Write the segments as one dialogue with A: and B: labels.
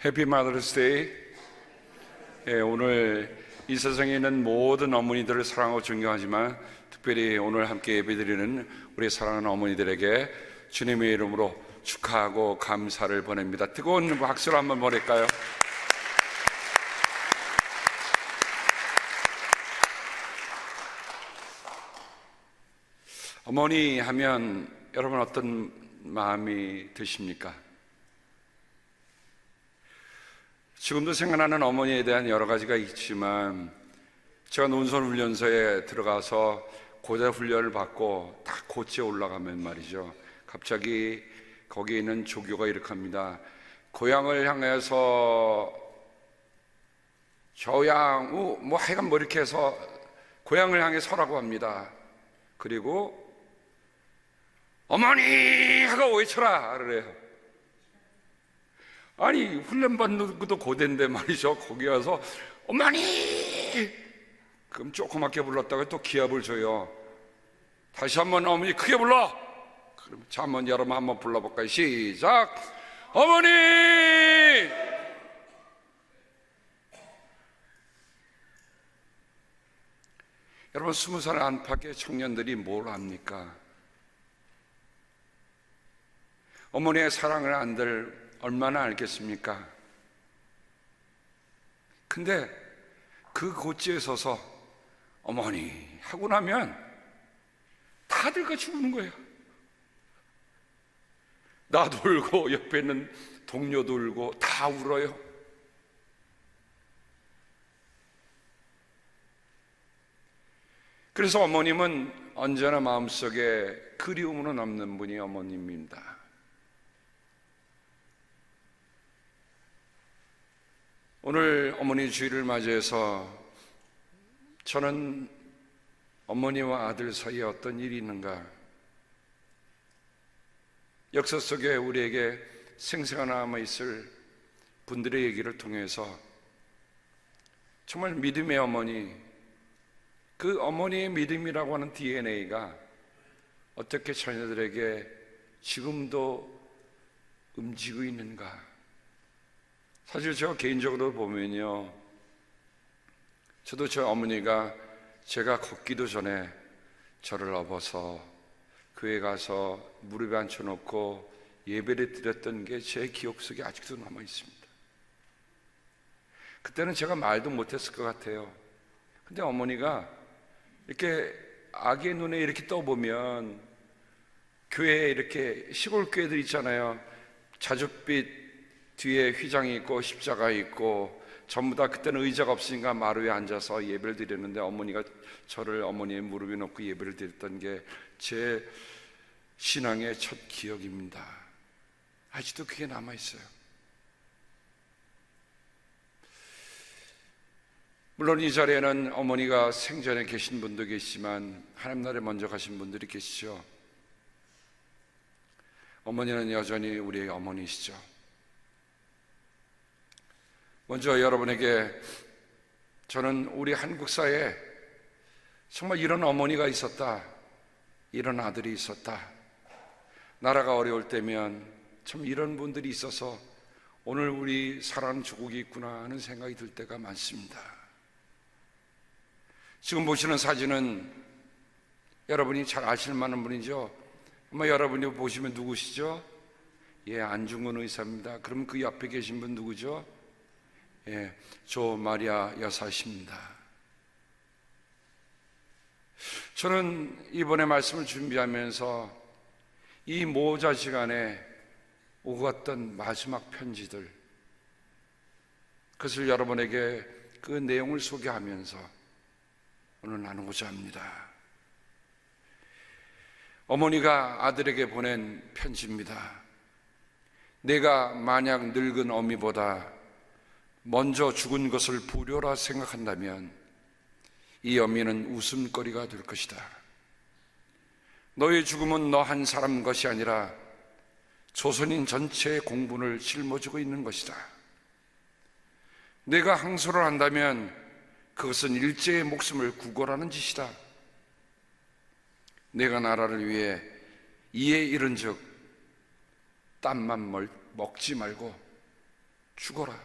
A: 해피 마더스데이. 오늘 이 세상에 있는 모든 어머니들을 사랑하고 존경하지만 특별히 오늘 함께 예배드리는 우리 사랑하는 어머니들에게 주님의 이름으로 축하하고 감사를 보냅니다. 뜨거운 박수를 한번 보낼까요? 어머니 하면 여러분 어떤 마음이 드십니까? 지금도 생각나는 어머니에 대한 여러 가지가 있지만 제가 논설훈련소에 들어가서 고대 훈련을 받고 딱 고치에 올라가면 말이죠, 갑자기 거기에 있는 조교가 이렇게 합니다. 고향을 향해서 저양우 뭐 하여간 뭐 이렇게 해서 고향을 향해 서라고 합니다. 그리고 어머니 하고 외쳐라 그래요. 아니 훈련받는 것도 고대인데 말이죠, 거기 와서 어머니 그럼 조그맣게 불렀다가 또 기합을 줘요. 다시 한번 어머니 크게 불러. 그럼 자 한번 여러분 한번 불러볼까요? 시작. 어머니. 여러분 20살 안팎의 청년들이 뭘 압니까? 어머니의 사랑을 안들 얼마나 알겠습니까? 근데 그 고지에 서서 어머니 하고 나면 다들 같이 우는 거예요. 나도 울고 옆에 있는 동료도 울고 다 울어요. 그래서 어머님은 언제나 마음속에 그리움으로 남는 분이 어머님입니다. 오늘 어머니 주일을 맞이해서 저는 어머니와 아들 사이에 어떤 일이 있는가, 역사 속에 우리에게 생생한 남아있을 분들의 얘기를 통해서 정말 믿음의 어머니, 그 어머니의 믿음이라고 하는 DNA가 어떻게 자녀들에게 지금도 움직이고 있는가. 사실 제가 개인적으로 보면요, 저도 저 어머니가 제가 걷기도 전에 저를 업어서 교회 가서 무릎에 앉혀놓고 예배를 드렸던 게 제 기억 속에 아직도 남아 있습니다. 그때는 제가 말도 못했을 것 같아요. 근데 어머니가 이렇게 아기의 눈에 이렇게 떠보면 교회에 이렇게 시골 교회들 있잖아요. 자줏빛 뒤에 휘장이 있고 십자가 있고 전부 다 그때는 의자가 없으니까 마루에 앉아서 예배를 드렸는데 어머니가 저를 어머니의 무릎에 놓고 예배를 드렸던 게 제 신앙의 첫 기억입니다. 아직도 그게 남아있어요. 물론 이 자리에는 어머니가 생전에 계신 분도 계시지만 하나님 나라에 먼저 가신 분들이 계시죠. 어머니는 여전히 우리의 어머니시죠. 먼저 여러분에게 저는 우리 한국 사회에 정말 이런 어머니가 있었다, 이런 아들이 있었다, 나라가 어려울 때면 참 이런 분들이 있어서 오늘 우리 사랑하는 조국이 있구나 하는 생각이 들 때가 많습니다. 지금 보시는 사진은 여러분이 잘 아실 만한 분이죠. 아마 여러분이 보시면 누구시죠? 예, 안중근 의사입니다. 그럼 그 옆에 계신 분 누구죠? 예, 조 마리아 여사십니다. 저는 이번에 말씀을 준비하면서 이 모자 시간에 오고 갔던 마지막 편지들, 그것을 여러분에게 그 내용을 소개하면서 오늘 나누고자 합니다. 어머니가 아들에게 보낸 편지입니다. 내가 만약 늙은 어미보다 먼저 죽은 것을 불효라 생각한다면 이 어미는 웃음거리가 될 것이다. 너의 죽음은 너 한 사람 것이 아니라 조선인 전체의 공분을 짊어지고 있는 것이다. 내가 항소를 한다면 그것은 일제의 목숨을 구걸하는 짓이다. 내가 나라를 위해 이에 이른즉 땀만 먹지 말고 죽어라.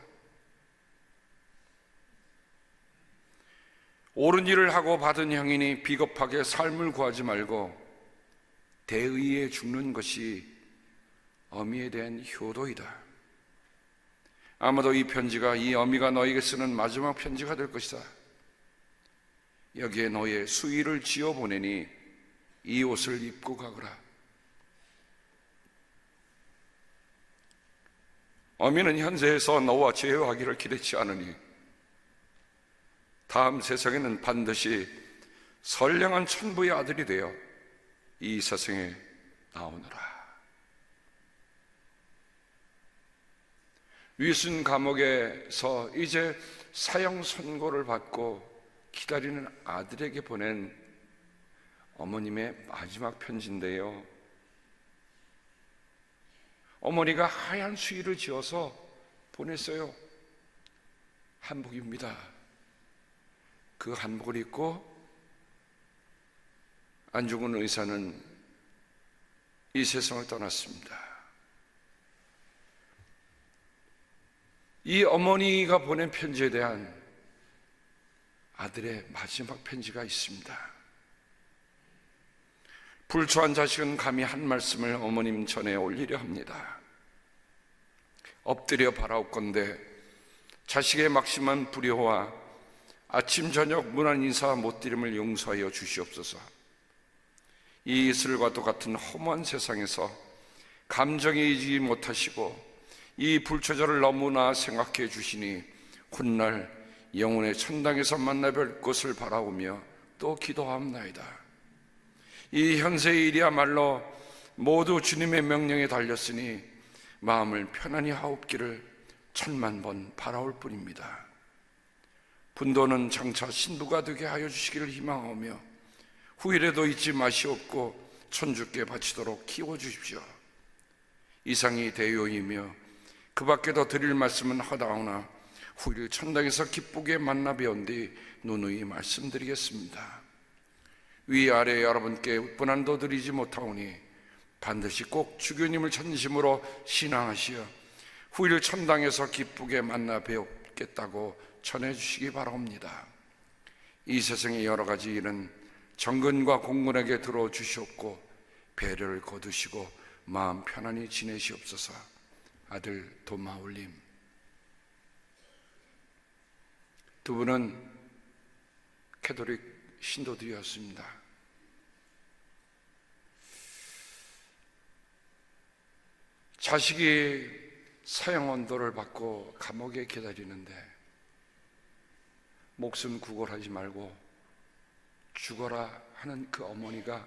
A: 옳은 일을 하고 받은 형이니 비겁하게 삶을 구하지 말고 대의에 죽는 것이 어미에 대한 효도이다. 아마도 이 편지가, 이 어미가 너에게 쓰는 마지막 편지가 될 것이다. 여기에 너의 수의를 지어 보내니 이 옷을 입고 가거라. 어미는 현세에서 너와 제외하기를 기대치 않으니 다음 세상에는 반드시 선량한 천부의 아들이 되어 이 세상에 나오느라. 위순 감옥에서 이제 사형 선고를 받고 기다리는 아들에게 보낸 어머님의 마지막 편지인데요, 어머니가 하얀 수의를 지어서 보냈어요. 한복입니다. 그 한복을 입고 안중근 의사는 이 세상을 떠났습니다. 이 어머니가 보낸 편지에 대한 아들의 마지막 편지가 있습니다. 불초한 자식은 감히 한 말씀을 어머님 전에 올리려 합니다. 엎드려 바라옵건대 자식의 막심한 불효와 아침 저녁 무난 인사 못 드림을 용서하여 주시옵소서. 이 이슬과 똑같은 험한 세상에서 감정이 이기지 못하시고 이 불초자를 너무나 생각해 주시니 훗날 영혼의 천당에서 만나 뵐 것을 바라오며 또 기도하옵나이다. 이 현세의 일이야말로 모두 주님의 명령에 달렸으니 마음을 편안히 하옵기를 천만 번 바라올 뿐입니다. 분도는 장차 신부가 되게 하여 주시기를 희망하며 후일에도 잊지 마시옵고 천주께 바치도록 키워주십시오. 이상이 대요이며 그 밖에도 드릴 말씀은 하다오나 후일 천당에서 기쁘게 만나 뵈온 뒤 누누이 말씀드리겠습니다. 위아래 여러분께 분한도 드리지 못하오니 반드시 꼭 주교님을 전심으로 신앙하시어 후일 천당에서 기쁘게 만나 뵈옵겠다고 전해주시기 바랍니다. 이 세상의 여러 가지 일은 정근과 공군에게 들어주시옵고 배려를 거두시고 마음 편안히 지내시옵소서. 아들 도마올림. 두 분은 캐톨릭 신도들이었습니다. 자식이 사형 언도를 받고 감옥에 기다리는데 목숨 구걸하지 말고 죽어라 하는 그 어머니가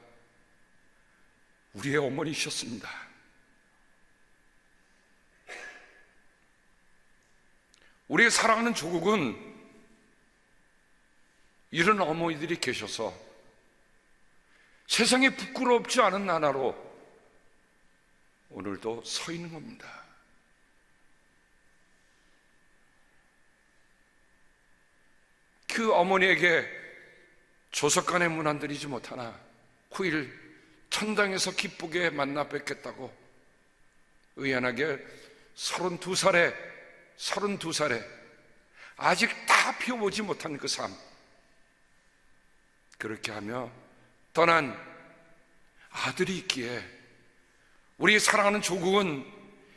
A: 우리의 어머니셨습니다. 우리의 사랑하는 조국은 이런 어머니들이 계셔서 세상에 부끄럽지 않은 나라로 오늘도 서 있는 겁니다. 그 어머니에게 조석간의 문안 드리지 못하나 후일 천당에서 기쁘게 만나 뵙겠다고 의연하게 32살에 아직 다 피워보지 못한 그 삶, 그렇게 하며 떠난 아들이 있기에, 우리 사랑하는 조국은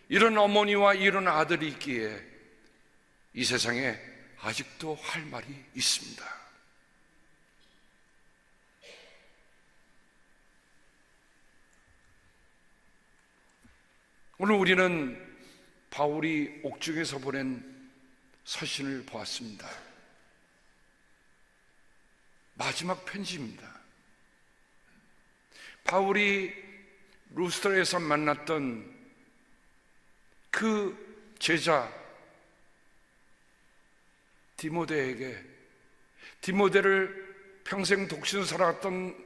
A: 이런 어머니와 이런 아들이 있기에 이 세상에 아직도 할 말이 있습니다. 오늘 우리는 바울이 옥중에서 보낸 서신을 보았습니다. 마지막 편지입니다. 바울이 루스트라에서 만났던 그 제자 디모데에게, 디모데를 평생 독신을 살아왔던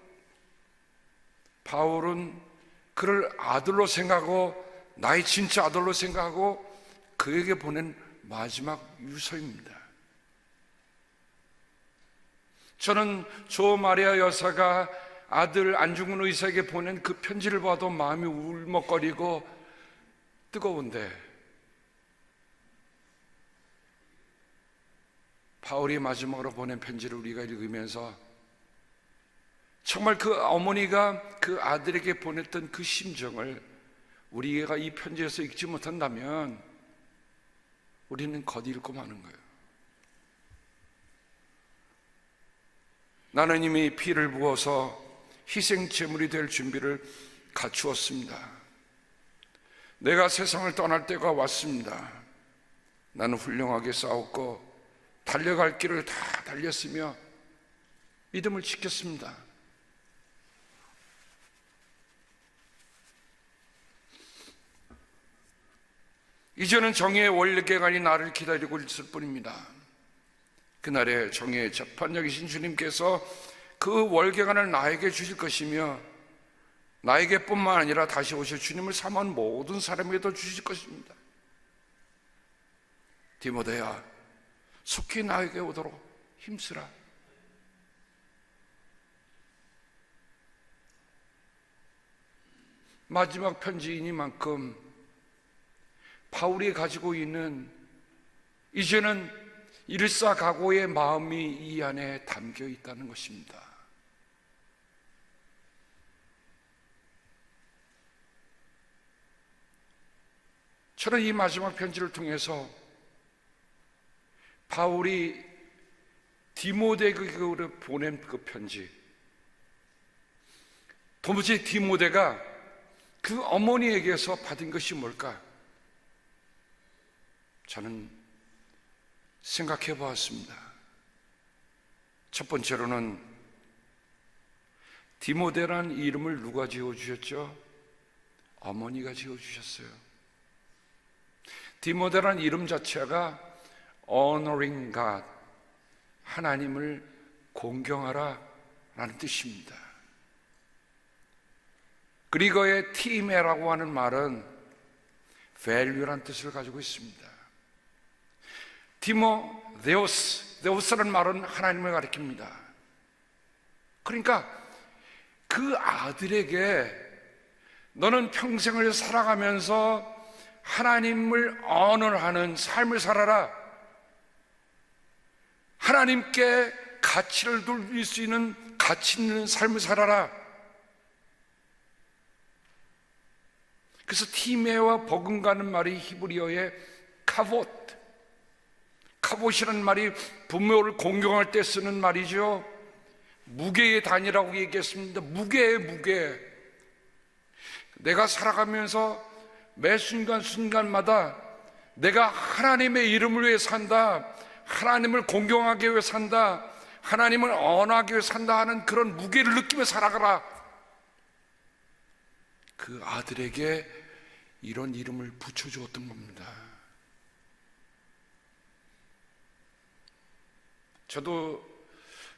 A: 바울은 그를 아들로 생각하고, 나의 진짜 아들로 생각하고 그에게 보낸 마지막 유서입니다. 저는 조 마리아 여사가 아들 안중근 의사에게 보낸 그 편지를 봐도 마음이 울먹거리고 뜨거운데, 바울이 마지막으로 보낸 편지를 우리가 읽으면서 정말 그 어머니가 그 아들에게 보냈던 그 심정을 우리가 이 편지에서 읽지 못한다면 우리는 겉읽고 마는 거예요. 나는 이미 피를 부어서 희생 제물이 될 준비를 갖추었습니다. 내가 세상을 떠날 때가 왔습니다. 나는 훌륭하게 싸웠고 달려갈 길을 다 달렸으며 믿음을 지켰습니다. 이제는 정의의 원래계관이 나를 기다리고 있을 뿐입니다. 그날에 정의의 재판장이신 주님께서 그 월계관을 나에게 주실 것이며 나에게뿐만 아니라 다시 오실 주님을 사모하는 모든 사람에게도 주실 것입니다. 디모데야, 속히 나에게 오도록 힘쓰라. 마지막 편지이니만큼 바울이 가지고 있는 이제는 일사각오의 마음이 이 안에 담겨 있다는 것입니다. 저는 이 마지막 편지를 통해서 바울이 디모데에게 보낸 그 편지, 도무지 디모데가 그 어머니에게서 받은 것이 뭘까? 저는 생각해 보았습니다. 첫 번째로는 디모데란 이름을 누가 지어주셨죠? 어머니가 지어주셨어요. 디모데란 이름 자체가 honoring God, 하나님을 공경하라 라는 뜻입니다. 그리고의 티메라고 하는 말은 value라는 뜻을 가지고 있습니다. 데오스라는 말은 하나님을 가리킵니다. 그러니까 그 아들에게 너는 평생을 살아가면서 하나님을 언어하는 삶을 살아라. 하나님께 가치를 돌릴 수 있는 가치 있는 삶을 살아라. 그래서 티메와 버금가는 말이 히브리어의 카봇이라는 말이 부모를 공경할 때 쓰는 말이죠. 무게의 단위라고 얘기했습니다. 무게의 무게. 내가 살아가면서 매 순간순간마다 내가 하나님의 이름을 위해 산다, 하나님을 공경하기 위해 산다, 하나님을 언하기 위해 산다 하는 그런 무게를 느끼며 살아가라. 그 아들에게 이런 이름을 붙여주었던 겁니다. 저도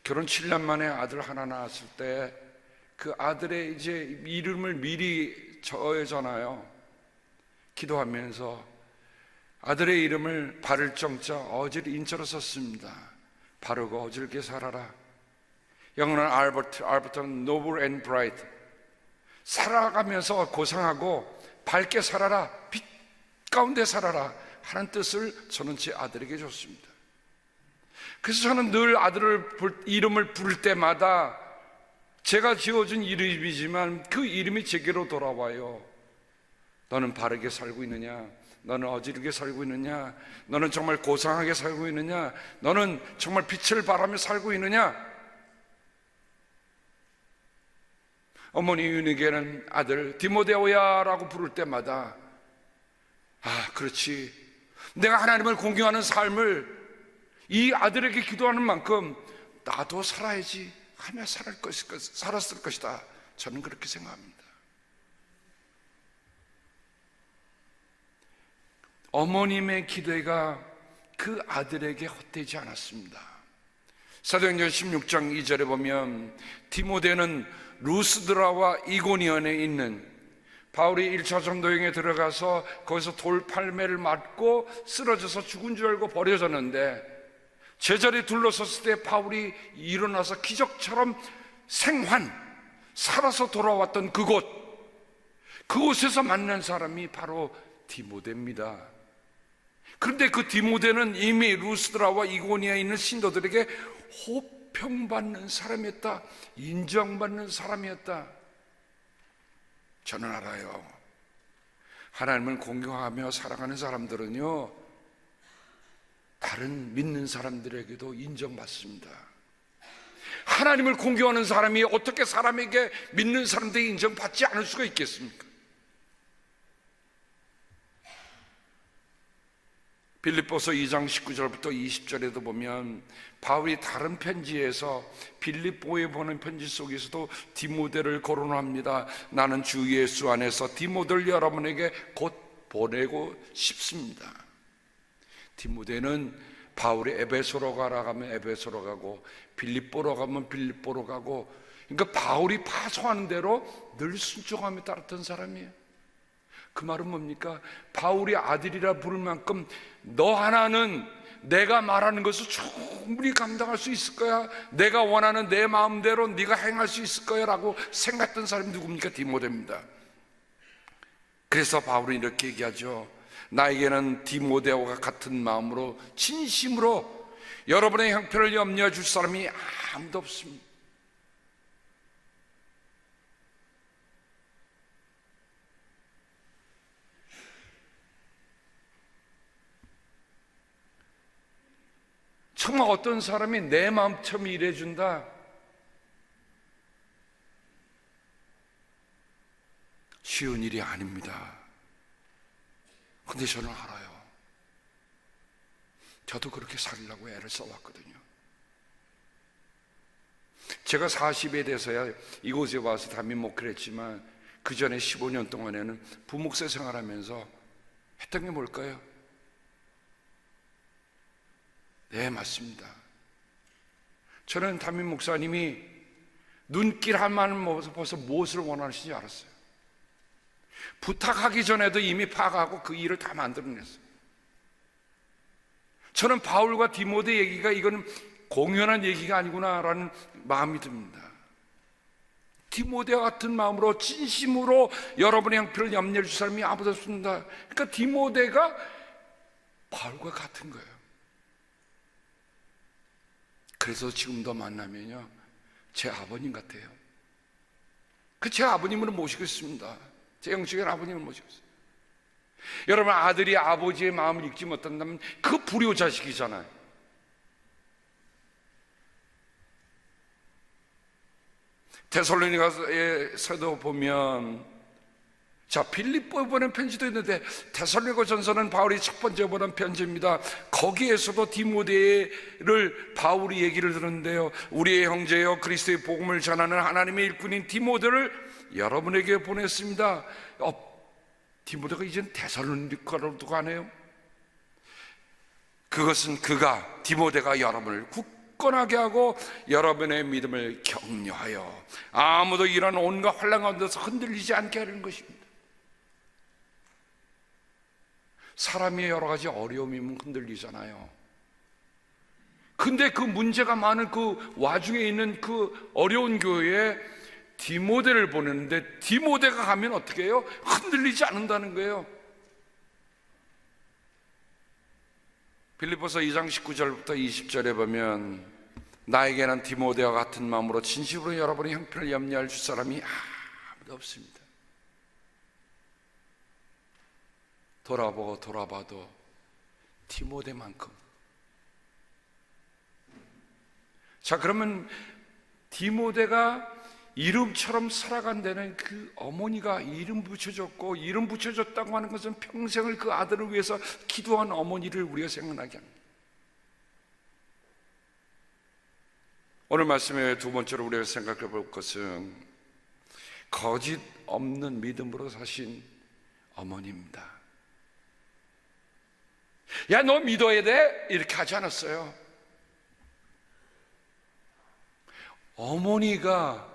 A: 결혼 7년 만에 아들 하나 낳았을 때 그 아들의 이제 이름을 미리 정해잖아요. 기도하면서 아들의 이름을 바를 정자 어질 인자로 썼습니다. 바르고 어질게 살아라. 영어는 알버트는 noble and bright. 살아가면서 고상하고 밝게 살아라, 빛 가운데 살아라 하는 뜻을 저는 제 아들에게 줬습니다. 그래서 저는 늘 아들을 이름을 부를 때마다 제가 지어준 이름이지만 그 이름이 제게로 돌아와요. 너는 바르게 살고 있느냐? 너는 어지르게 살고 있느냐? 너는 정말 고상하게 살고 있느냐? 너는 정말 빛을 발하며 살고 있느냐? 어머니 유니게는 아들 디모데오야라고 부를 때마다 그렇지, 내가 하나님을 공경하는 삶을 이 아들에게 기도하는 만큼 나도 살아야지 하며 살았을 것이다. 저는 그렇게 생각합니다. 어머님의 기도가 그 아들에게 헛되지 않았습니다. 사도행전 16장 2절에 보면 디모데는 루스드라와 이고니온에 있는 바울이 1차 전도여행에 들어가서 거기서 돌팔매를 맞고 쓰러져서 죽은 줄 알고 버려졌는데 제자리 둘러섰을 때 바울이 일어나서 기적처럼 살아서 돌아왔던 그곳에서 만난 사람이 바로 디모데입니다. 그런데 그 디모데는 이미 루스드라와 이고니아에 있는 신도들에게 호평받는 사람이었다, 인정받는 사람이었다. 저는 알아요. 하나님을 공경하며 살아가는 사람들은요, 다른 믿는 사람들에게도 인정받습니다. 하나님을 공경하는 사람이 어떻게 사람에게, 믿는 사람들에게 인정받지 않을 수가 있겠습니까? 빌립보서 2장 19절부터 20절에도 보면 바울이 다른 편지에서 빌립보에 보낸 편지 속에서도 디모데를 거론합니다. 나는 주 예수 안에서 디모데를 여러분에게 곧 보내고 싶습니다. 디모데는 바울이 에베소로 가라 하면 에베소로 가고, 빌립보로 가면 빌립보로 가고, 그러니까 바울이 파송하는 대로 늘 순종하며 따랐던 사람이에요. 그 말은 뭡니까? 바울이 아들이라 부를 만큼 너 하나는 내가 말하는 것을 충분히 감당할 수 있을 거야, 내가 원하는 내 마음대로 네가 행할 수 있을 거야 라고 생각했던 사람이 누굽니까? 디모데입니다. 그래서 바울은 이렇게 얘기하죠. 나에게는 디모데와 같은 마음으로 진심으로 여러분의 형편을 염려해 줄 사람이 아무도 없습니다. 정말 어떤 사람이 내 마음처럼 일해준다, 쉬운 일이 아닙니다. 근데 저는 알아요. 저도 그렇게 살려고 애를 써왔거든요. 제가 40에 돼서야 이곳에 와서 담임 목회를 했지만 그 전에 15년 동안에는 부목사 생활하면서 했던 게 뭘까요? 네, 맞습니다. 저는 담임 목사님이 눈길 한마디 벗어 무엇을 원하시는지 알았어요. 부탁하기 전에도 이미 파악하고 그 일을 다 만들어냈어요. 저는 바울과 디모데 얘기가 이거는 공연한 얘기가 아니구나라는 마음이 듭니다. 디모데와 같은 마음으로 진심으로 여러분의 형편을 염려해 줄 사람이 아무도 없습니다. 그러니까 디모데가 바울과 같은 거예요. 그래서 지금도 만나면요, 제 아버님 같아요. 제 아버님을 모시고 있습니다. 제 영적인 아버님을 모시고 있어요. 여러분, 아들이 아버지의 마음을 읽지 못한다면 그 불효자식이잖아요. 데살로니가서도 보면, 자, 빌립보에 보낸 편지도 있는데 데살로니가전서는 바울이 첫 번째 보낸 편지입니다. 거기에서도 디모데를 바울이 얘기를 들었는데요, 우리의 형제여 그리스도의 복음을 전하는 하나님의 일꾼인 디모데를 여러분에게 보냈습니다. 디모데가 이젠 데살로니가로도 가네요. 그것은 디모데가 여러분을 굳건하게 하고 여러분의 믿음을 격려하여 아무도 이런 온갖 환난 가운데서 흔들리지 않게 하는 것입니다. 사람이 여러 가지 어려움이면 흔들리잖아요. 근데 그 문제가 많은 그 와중에 있는 그 어려운 교회에 디모데를 보냈는데 디모데가 가면 어떻게 해요? 흔들리지 않는다는 거예요. 빌립보서 2장 19절부터 20절에 보면 나에게는 디모데와 같은 마음으로 진심으로 여러분의 형편을 염려할 줄 사람이 아무도 없습니다. 돌아봐도 디모데만큼. 자, 그러면 디모데가 이름처럼 살아간 데는 그 어머니가 이름 붙여줬고, 이름 붙여줬다고 하는 것은 평생을 그 아들을 위해서 기도한 어머니를 우리가 생각나게 합니다. 오늘 말씀의 두 번째로 우리가 생각해 볼 것은 거짓 없는 믿음으로 사신 어머니입니다. 야, 너 믿어야 돼? 이렇게 하지 않았어요. 어머니가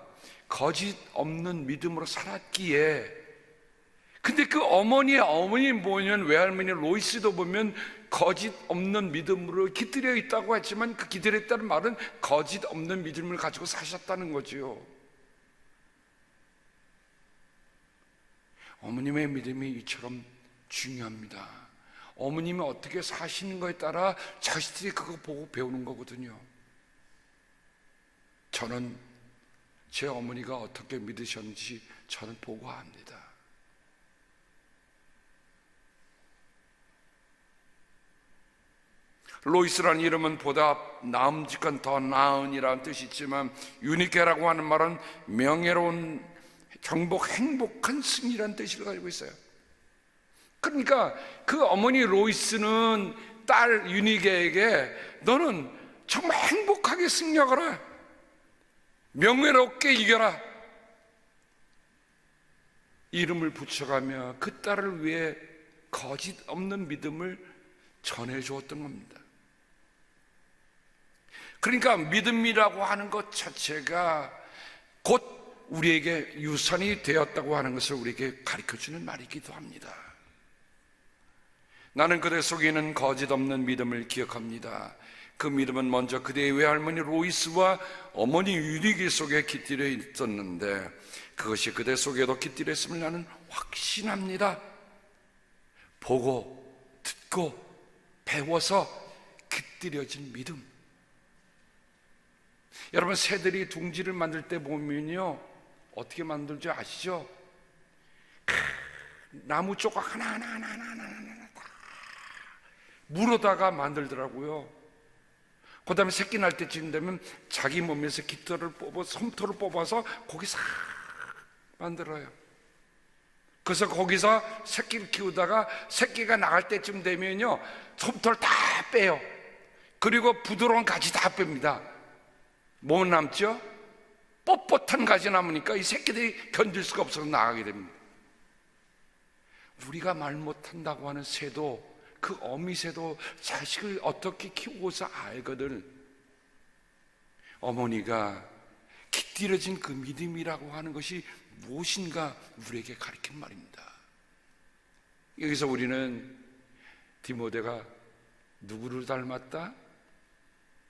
A: 거짓 없는 믿음으로 살았기에, 근데 그 어머니 뭐냐면 외할머니 로이스도 보면 거짓 없는 믿음으로 깃들여 있다고 했지만 그 깃들여 있다는 말은 거짓 없는 믿음을 가지고 사셨다는 거죠. 어머님의 믿음이 이처럼 중요합니다. 어머님이 어떻게 사시는 거에 따라 자식들이 그거 보고 배우는 거거든요. 저는 제 어머니가 어떻게 믿으셨는지 저는 보고 합니다. 로이스라는 이름은 보다 나음직한 더 나은이라는 뜻이 있지만 유니케라고 하는 말은 명예로운 경복, 행복한 승리라는 뜻을 가지고 있어요. 그러니까 그 어머니 로이스는 딸 유니케에게 너는 정말 행복하게 승리하거라, 명예롭게 이겨라, 이름을 붙여가며 그 딸을 위해 거짓 없는 믿음을 전해주었던 겁니다. 그러니까 믿음이라고 하는 것 자체가 곧 우리에게 유산이 되었다고 하는 것을 우리에게 가르쳐주는 말이기도 합니다. 나는 그대 속에 있는 거짓 없는 믿음을 기억합니다. 그 믿음은 먼저 그대의 외할머니 로이스와 어머니 유니게 속에 깃들여 있었는데 그것이 그대 속에도 깃들여 있음을 나는 확신합니다. 보고 듣고 배워서 깃들여진 믿음. 여러분, 새들이 둥지를 만들 때 보면요 어떻게 만들지 아시죠? 나무 조각 하나하나 다 물어다가 만들더라고요. 그 다음에 새끼 날 때쯤 되면 자기 몸에서 깃털을 뽑아서 솜털을 뽑아서 거기 싹 만들어요. 그래서 거기서 새끼를 키우다가 새끼가 나갈 때쯤 되면요 솜털 다 빼요. 그리고 부드러운 가지 다 뺍니다. 뭐 남죠? 뻣뻣한 가지 남으니까 이 새끼들이 견딜 수가 없어서 나가게 됩니다. 우리가 말 못한다고 하는 새도, 그 어미새도 자식을 어떻게 키우고서 알거든. 어머니가 깃들여진 그 믿음이라고 하는 것이 무엇인가 우리에게 가르친 말입니다. 여기서 우리는 디모데가 누구를 닮았다?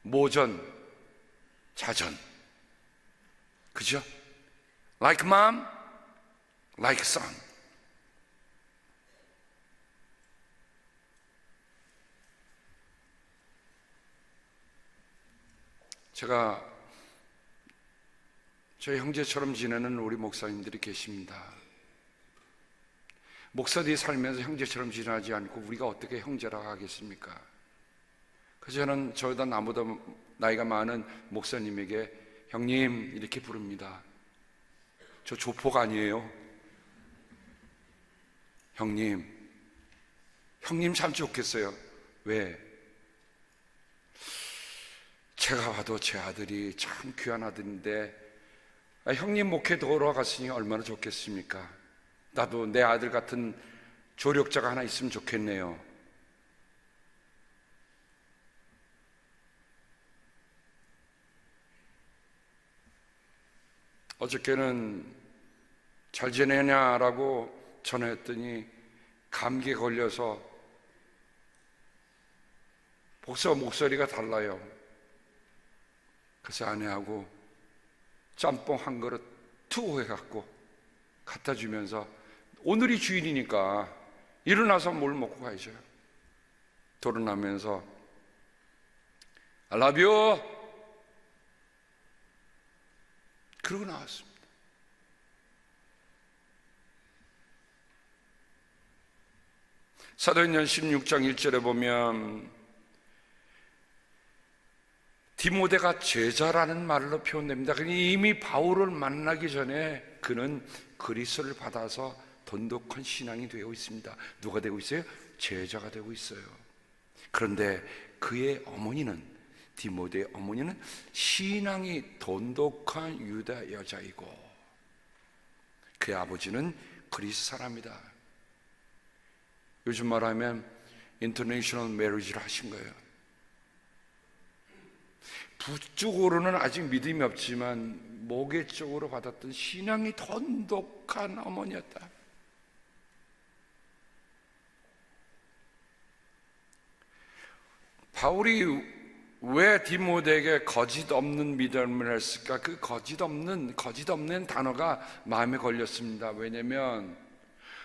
A: 모전, 자전, 그죠? Like mom, like son. 제가 저희 형제처럼 지내는 우리 목사님들이 계십니다. 목사들이 살면서 형제처럼 지내지 않고 우리가 어떻게 형제라고 하겠습니까? 그래서 저는 저보다 나보다 나이가 많은 목사님에게 형님 이렇게 부릅니다. 저 조폭 아니에요. 형님 참 좋겠어요. 왜? 제가 봐도 제 아들이 참 귀한 아들인데 형님 목회 돌아갔으니 얼마나 좋겠습니까? 나도 내 아들 같은 조력자가 하나 있으면 좋겠네요. 어저께는 잘 지내냐라고 전화했더니 감기에 걸려서 복사 목소리가 달라요. 그래서 아내하고 짬뽕 한 그릇 투고 해갖고 갖다 주면서 오늘이 주일이니까 일어나서 뭘 먹고 가야죠. 돌아나면서 I love you 그러고 나왔습니다. 사도행전 16장 1절에 보면 디모데가 제자라는 말로 표현됩니다. 이미 바울을 만나기 전에 그는 그리스도를 받아서 돈독한 신앙이 되어 있습니다. 누가 되고 있어요? 제자가 되고 있어요. 그런데 그의 어머니는, 디모데의 어머니는 신앙이 돈독한 유다 여자이고 그의 아버지는 그리스 사람이다. 요즘 말하면 인터내셔널 메리지를 하신 거예요. 부쪽으로는 아직 믿음이 없지만 모계 쪽으로 받았던 신앙이 돈독한 어머니였다. 바울이 왜 디모데에게 거짓 없는 믿음을 했을까? 그 거짓 없는 단어가 마음에 걸렸습니다. 왜냐하면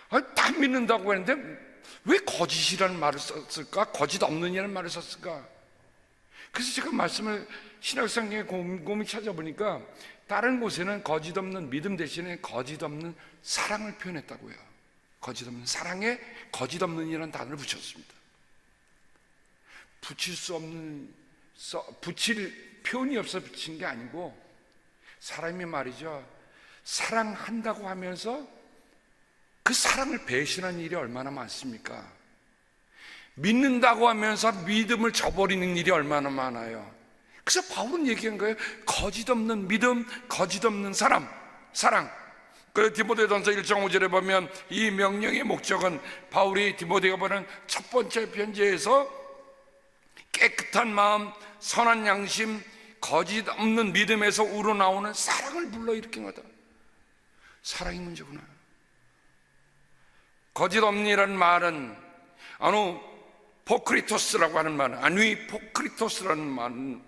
A: 다 믿는다고 했는데 왜 거짓이라는 말을 썼을까? 거짓 없느냐는 말을 썼을까? 그래서 제가 말씀을 신학성경에 곰곰이 찾아보니까 다른 곳에는 거짓 없는 믿음 대신에 거짓 없는 사랑을 표현했다고요. 거짓 없는 사랑에 거짓 없는이라는 단어를 붙였습니다. 붙일 표현이 없어 붙인 게 아니고, 사람이 말이죠, 사랑한다고 하면서 그 사랑을 배신한 일이 얼마나 많습니까? 믿는다고 하면서 믿음을 저버리는 일이 얼마나 많아요. 그래서 바울은 얘기한 거예요. 거짓 없는 믿음, 거짓 없는 사랑. 그래서 디모데전서 1장 5절에 보면 이 명령의 목적은 바울이 디모데가 보낸 첫 번째 편지에서 깨끗한 마음, 선한 양심, 거짓 없는 믿음에서 우러나오는 사랑을 불러일으킨 거다. 사랑이 문제구나. 거짓 없니라는 말은 포크리토스라고 하는 말은, 아니 포크리토스라는 말은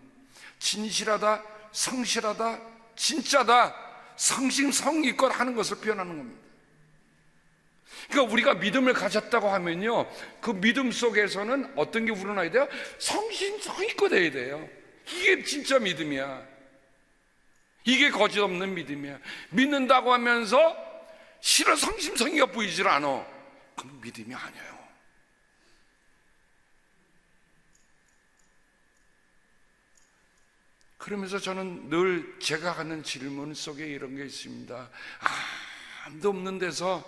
A: 진실하다, 성실하다, 진짜다, 성심성의껏 하는 것을 표현하는 겁니다. 그러니까 우리가 믿음을 가졌다고 하면요, 그 믿음 속에서는 어떤 게 우러나야 돼요? 성심성의껏 해야 돼요. 이게 진짜 믿음이야. 이게 거짓 없는 믿음이야. 믿는다고 하면서 실은 성심성의가 보이질 않아. 그건 믿음이 아니에요. 그러면서 저는 늘 제가 하는 질문 속에 이런 게 있습니다. 아무도 없는 데서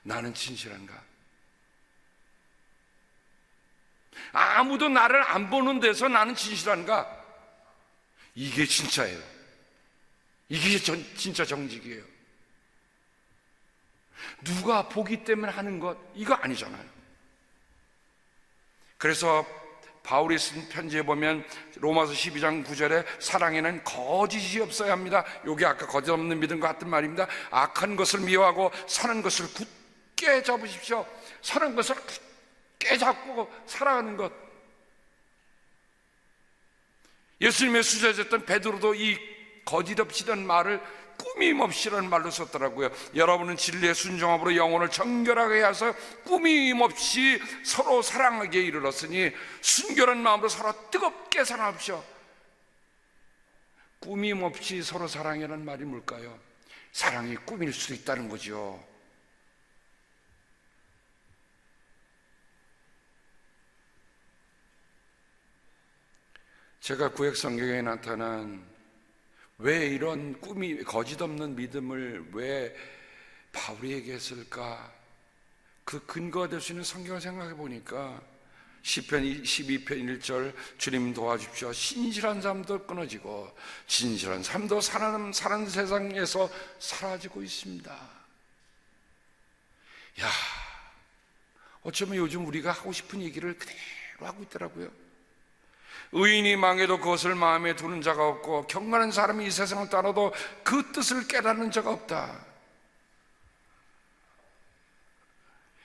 A: 나는 진실한가? 아무도 나를 안 보는 데서 나는 진실한가? 이게 진짜예요. 이게 진짜 정직이에요. 누가 보기 때문에 하는 것, 이거 아니잖아요. 그래서 바울이 쓴 편지에 보면 로마서 12장 9절에 사랑에는 거짓이 없어야 합니다. 이게 아까 거짓 없는 믿음과 같은 말입니다. 악한 것을 미워하고 선한 것을 굳게 잡으십시오. 선한 것을 굳게 잡고 살아가는 것. 예수님의 수제자였던 베드로도 이 거짓 없이라는 말을 꾸밈 없이라는 말로 썼더라고요. 여러분은 진리의 순종함으로 영혼을 정결하게 하여서 꾸밈 없이 서로 사랑하기에 이르렀으니 순결한 마음으로 서로 뜨겁게 사랑합시오. 꾸밈 없이 서로 사랑이라는 말이 뭘까요? 사랑이 꾸밀 수도 있다는 거죠. 제가 구약 성경에 나타난 왜 이런 꿈이 거짓 없는 믿음을 왜 바울에게 했을까? 그 근거가 될 수 있는 성경을 생각해 보니까 시편 12편 1절 주님 도와주십시오. 신실한 삶도 끊어지고 진실한 삶도 사는 세상에서 사라지고 있습니다. 야, 어쩌면 요즘 우리가 하고 싶은 얘기를 그대로 하고 있더라고요. 의인이 망해도 그것을 마음에 두는 자가 없고 경건한 사람이 이 세상을 따라도 그 뜻을 깨닫는 자가 없다.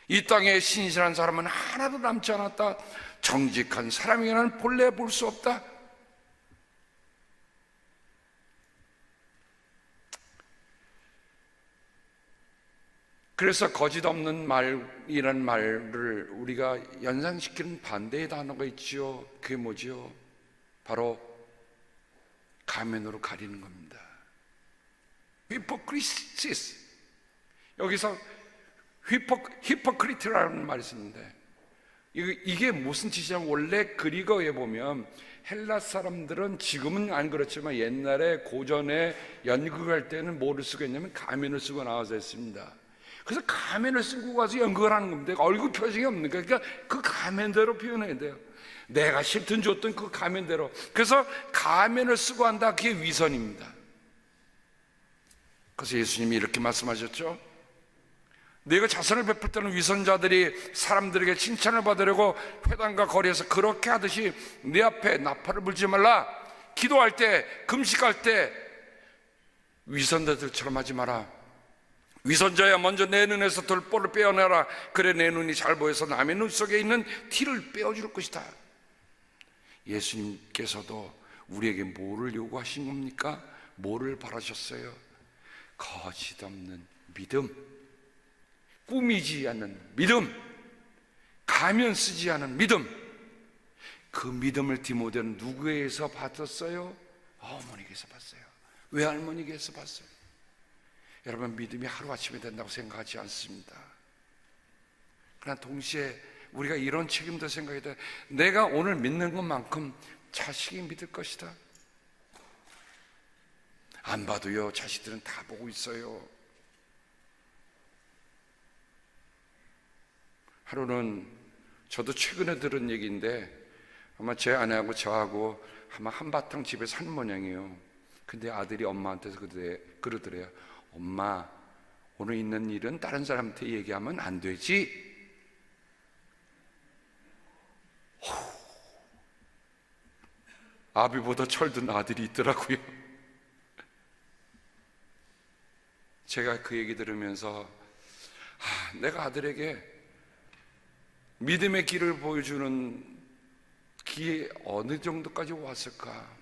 A: 이 땅에 신실한 사람은 하나도 남지 않았다. 정직한 사람에게는 본래 볼 수 없다. 그래서 거짓 없는 말이라는 말을 우리가 연상시키는 반대의 단어가 있지요. 그게 뭐지요? 바로 가면으로 가리는 겁니다. 히포크리시스. 여기서 히포크리트라는 말이 있는데 이게 무슨 뜻이냐면, 원래 그리거에 보면 헬라 사람들은 지금은 안 그렇지만 옛날에 고전에 연극할 때는 뭐를 쓰고 했냐면 가면을 쓰고 나와서 했습니다. 그래서 가면을 쓰고 가서 연극을 하는 겁니다. 얼굴 표정이 없는 거예요. 그러니까 그 가면대로 표현해야 돼요. 내가 싫든 좋든 그 가면대로. 그래서 가면을 쓰고 한다. 그게 위선입니다. 그래서 예수님이 이렇게 말씀하셨죠. 네가 자선을 베풀 때는 위선자들이 사람들에게 칭찬을 받으려고 회당과 거리에서 그렇게 하듯이 네 앞에 나팔을 불지 말라. 기도할 때, 금식할 때 위선자들처럼 하지 마라. 위선자야, 먼저 내 눈에서 돌보를 빼어내라. 그래 내 눈이 잘 보여서 남의 눈 속에 있는 티를 빼어줄 것이다. 예수님께서도 우리에게 뭐를 요구하신 겁니까? 뭐를 바라셨어요? 거짓 없는 믿음, 꾸미지 않는 믿음, 가면 쓰지 않은 믿음, 그 믿음을 디모데는 누구에게서 받았어요? 어머니께서 봤어요. 외할머니께서 봤어요. 여러분, 믿음이 하루아침에 된다고 생각하지 않습니다. 그러나 동시에 우리가 이런 책임도 생각해야 돼. 내가 오늘 믿는 것만큼 자식이 믿을 것이다. 안 봐도요, 자식들은 다 보고 있어요. 하루는 저도 최근에 들은 얘기인데 아마 제 아내하고 저하고 아마 한바탕 집에 산 모양이에요. 근데 아들이 엄마한테서 그러더래요. 엄마, 오늘 있는 일은 다른 사람한테 얘기하면 안 되지? 아비보다 철든 아들이 있더라고요. 제가 그 얘기 들으면서 내가 아들에게 믿음의 길을 보여주는 기회 어느 정도까지 왔을까?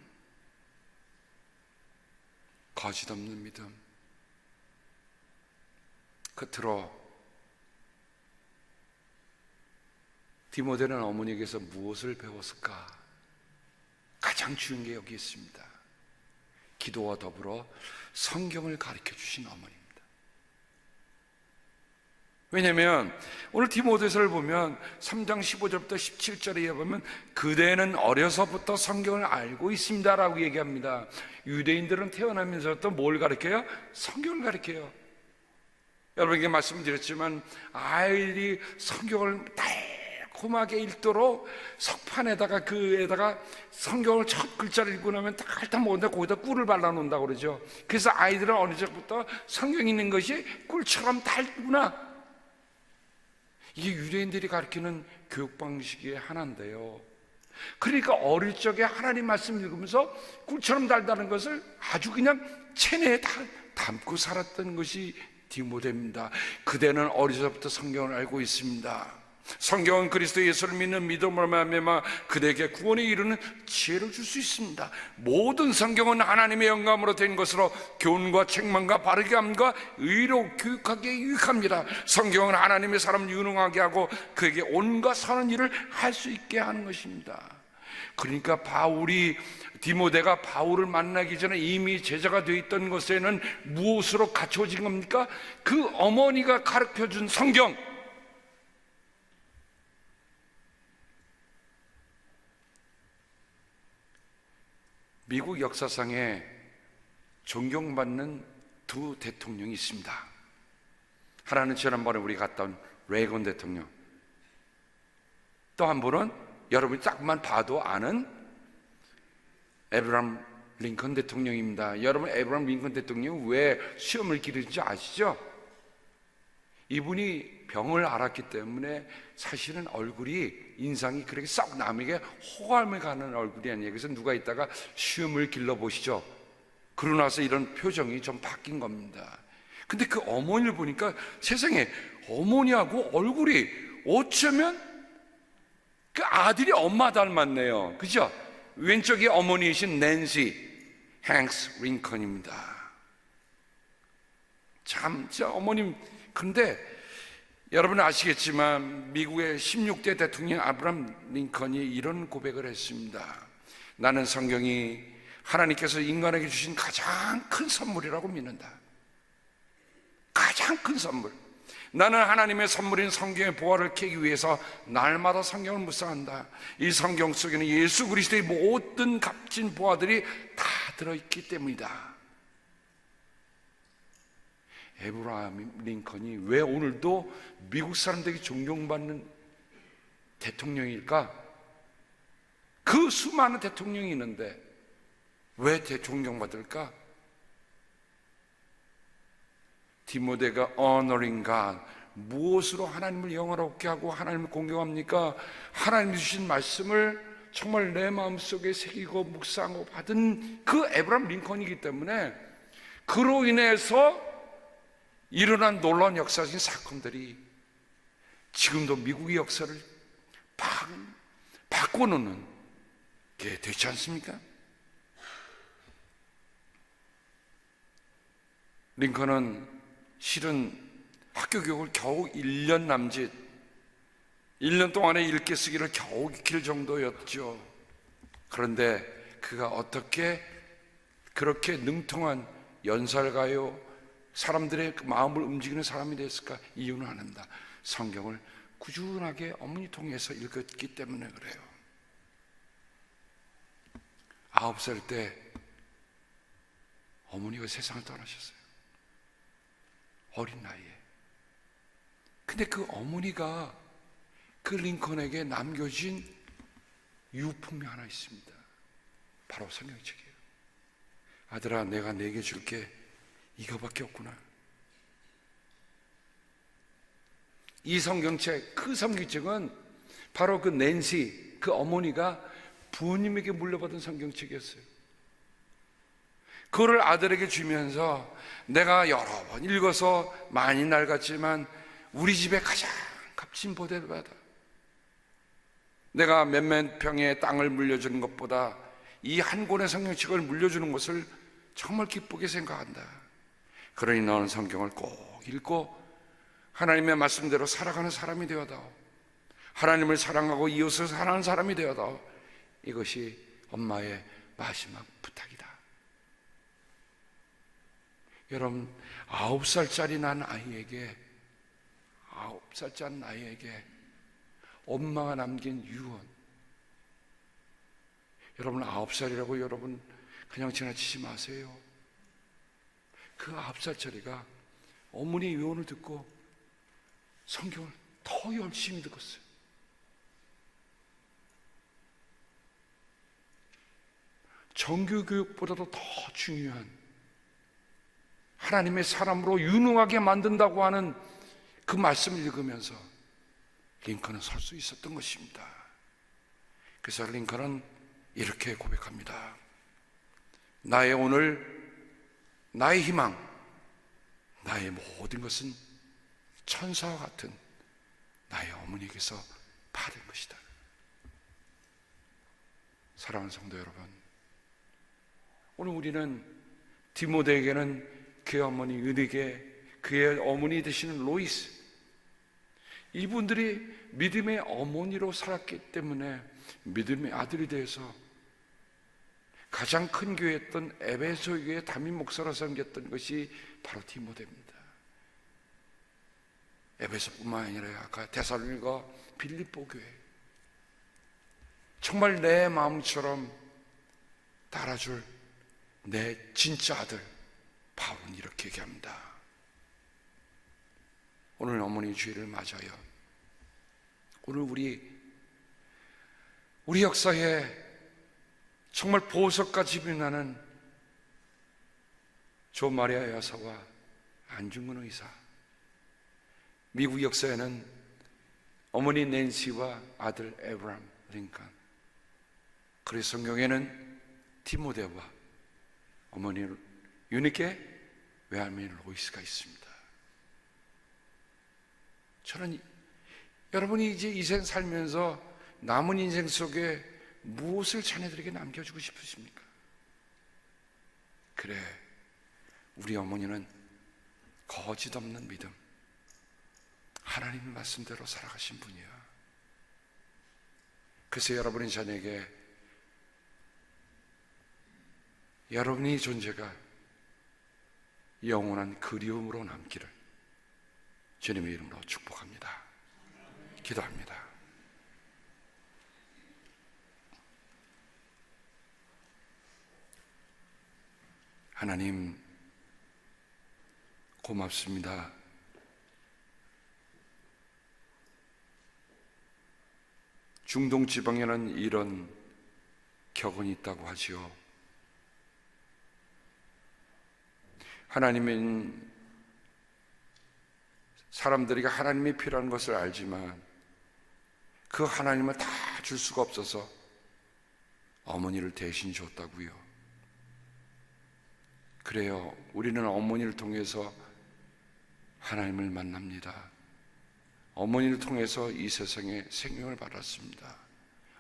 A: 거짓 없는 믿음. 끝으로 디모데는 어머니에게서 무엇을 배웠을까? 가장 중요한 게 여기 있습니다. 기도와 더불어 성경을 가르쳐 주신 어머니입니다. 왜냐하면 오늘 디모데서를 보면 3장 15절부터 17절에 보면 그대는 어려서부터 성경을 알고 있습니다라고 얘기합니다. 유대인들은 태어나면서부터 뭘 가르쳐요? 성경을 가르쳐요. 여러분에게 말씀드렸지만 아이들이 성경을 달콤하게 읽도록 석판에다가 그에다가 성경을 첫 글자를 읽고 나면 딱 핥아 먹는다. 거기다 꿀을 발라놓는다고 그러죠. 그래서 아이들은 어느 적부터 성경 읽는 것이 꿀처럼 달구나. 이게 유대인들이 가르치는 교육 방식의 하나인데요. 그러니까 어릴 적에 하나님 말씀 읽으면서 꿀처럼 달다는 것을 아주 그냥 체내에 다 담고 살았던 것이 디모데입니다. 그대는 어려서부터 성경을 알고 있습니다. 성경은 그리스도 예수를 믿는 믿음으로 말미암아 그대에게 구원에 이르는 지혜를 줄 수 있습니다. 모든 성경은 하나님의 영감으로 된 것으로 교훈과 책망과 바르게 함과 의로 교육하기에 유익합니다. 성경은 하나님의 사람을 유능하게 하고 그에게 온갖 선한 일을 할 수 있게 하는 것입니다. 그러니까 디모데가 바울을 만나기 전에 이미 제자가 되어 있던 것에는 무엇으로 갖춰진 겁니까? 그 어머니가 가르쳐준 성경. 미국 역사상에 존경받는 두 대통령이 있습니다. 하나는 지난번에 우리 갔다 온 레이건 대통령, 또 한 분은 여러분이 딱만 봐도 아는 에브라함 링컨 대통령입니다. 여러분, 에브라함 링컨 대통령이 왜 시험을 기르는지 아시죠? 이분이 병을 앓았기 때문에 사실은 얼굴이 인상이 그렇게 썩 남에게 호감을 가는 얼굴이 아니에요. 그래서 누가 있다가 시험을 길러보시죠. 그러고 나서 이런 표정이 좀 바뀐 겁니다. 근데 그 어머니를 보니까 세상에 어머니하고 얼굴이 어쩌면 그 아들이 엄마 닮았네요. 그죠? 왼쪽이 어머니이신 낸시 행스 링컨입니다. 참, 진짜 어머님. 근데 여러분 아시겠지만 미국의 16대 대통령 아브라함 링컨이 이런 고백을 했습니다. 나는 성경이 하나님께서 인간에게 주신 가장 큰 선물이라고 믿는다. 가장 큰 선물. 나는 하나님의 선물인 성경의 보화를 캐기 위해서 날마다 성경을 묵상한다. 이 성경 속에는 예수 그리스도의 모든 값진 보화들이 다 들어있기 때문이다. 에브라함 링컨이 왜 오늘도 미국 사람들에게 존경받는 대통령일까? 그 수많은 대통령이 있는데 왜 존경받을까? 디모데가 honoring God, 무엇으로 하나님을 영화롭게 하고 하나님을 공경합니까? 하나님이 주신 말씀을 정말 내 마음속에 새기고 묵상하고 받은 그 에브라함 링컨이기 때문에 그로 인해서 일어난 놀라운 역사적인 사건들이 지금도 미국의 역사를 바꿔놓는 게 되지 않습니까? 링컨은 실은 학교 교육을 겨우 1년 남짓, 1년 동안에 읽기 쓰기를 겨우 익힐 정도였죠. 그런데 그가 어떻게 그렇게 능통한 연설가요, 사람들의 그 마음을 움직이는 사람이 됐을까? 이유는 아는다. 성경을 꾸준하게 어머니 통해서 읽었기 때문에 그래요. 9살 때 어머니가 세상을 떠나셨어요. 어린 나이에. 근데 그 어머니가 그 링컨에게 남겨진 유품이 하나 있습니다. 바로 성경책이에요. 아들아, 내가 내게 줄게 이거밖에 없구나. 이 성경책, 그 성경책은 바로 그 낸시, 그 어머니가 부모님에게 물려받은 성경책이었어요. 그거를 아들에게 주면서 내가 여러 번 읽어서 많이 낡았지만 우리 집에 가장 값진 보배다. 내가 몇몇 평의 땅을 물려주는 것보다 이 한 권의 성경책을 물려주는 것을 정말 기쁘게 생각한다. 그러니 너는 성경을 꼭 읽고 하나님의 말씀대로 살아가는 사람이 되어다오. 하나님을 사랑하고 이웃을 사랑하는 사람이 되어다오. 이것이 엄마의 마지막 부탁이다. 여러분, 9살짜리 난 아이에게, 9살짜리 아이에게 엄마가 남긴 유언. 여러분, 9살이라고 여러분 그냥 지나치지 마세요. 그 9살짜리가 어머니의 유언을 듣고 성경을 더 열심히 읽었어요. 정규교육보다도 더 중요한 하나님의 사람으로 유능하게 만든다고 하는 그 말씀을 읽으면서 링컨은 설 수 있었던 것입니다. 그래서 링컨은 이렇게 고백합니다. 나의 오늘, 나의 희망, 나의 모든 것은 천사와 같은 나의 어머니에게서 받은 것이다. 사랑하는 성도 여러분, 오늘 우리는 디모데에게는 그의 어머니 은에게, 그의 어머니 되시는 로이스, 이분들이 믿음의 어머니로 살았기 때문에 믿음의 아들이 되어서 가장 큰 교회였던 에베소 교회의 담임 목사로 섬겼던 것이 바로 디모데입니다. 에베소뿐만 아니라 아까 데살로니가, 빌립보 교회, 정말 내 마음처럼 따라줄 내 진짜 아들 바울은 이렇게 얘기합니다. 오늘 어머니 주일을 맞아요. 오늘 우리 역사에 정말 보석같이 빛나는 조 마리아 여사와 안중근 의사, 미국 역사에는 어머니 낸시와 아들 에브람 링컨, 그리고 성경에는 디모데와 어머니 유니케 외할머니 로이스가 있습니다. 저는 여러분이 이제 이 생 살면서 남은 인생 속에 무엇을 자녀들에게 남겨주고 싶으십니까? 그래, 우리 어머니는 거짓 없는 믿음, 하나님의 말씀대로 살아가신 분이야. 그래서 여러분의 자녀에게 여러분의 존재가 영원한 그리움으로 남기를 주님의 이름으로 축복합니다. 기도합니다. 하나님, 고맙습니다. 중동 지방에는 이런 격언이 있다고 하지요. 하나님은 사람들에게 하나님이 필요한 것을 알지만 그 하나님을 다 줄 수가 없어서 어머니를 대신 줬다고요. 그래요, 우리는 어머니를 통해서 하나님을 만납니다. 어머니를 통해서 이 세상에 생명을 받았습니다.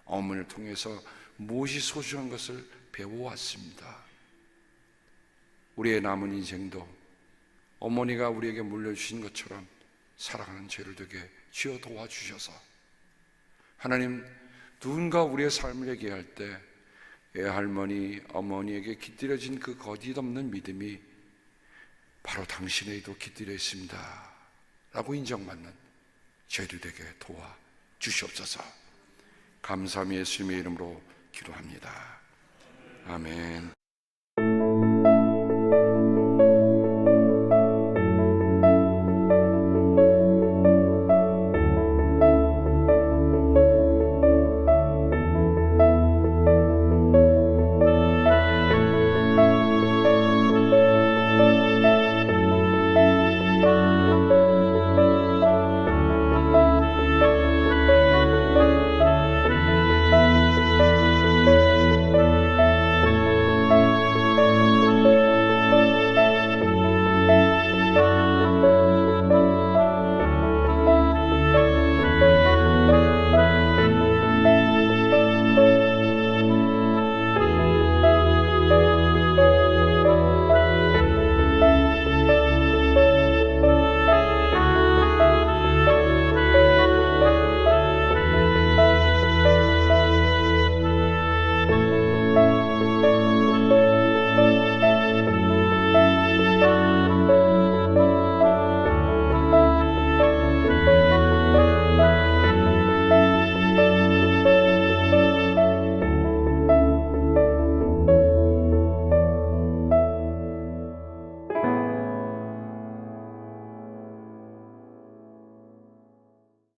A: 어머니를 통해서 무엇이 소중한 것을 배워왔습니다. 우리의 남은 인생도 어머니가 우리에게 물려주신 것처럼 살아가는 죄를 되게 주여 도와주셔서, 하나님, 누군가 우리의 삶을 얘기할 때 애할머니, 어머니에게 깃들여진 그 거짓없는 믿음이 바로 당신에게도 깃들여 있습니다 라고 인정받는 저희들 되게 도와주시옵소서. 감사함이 예수님의 이름으로 기도합니다. 아멘.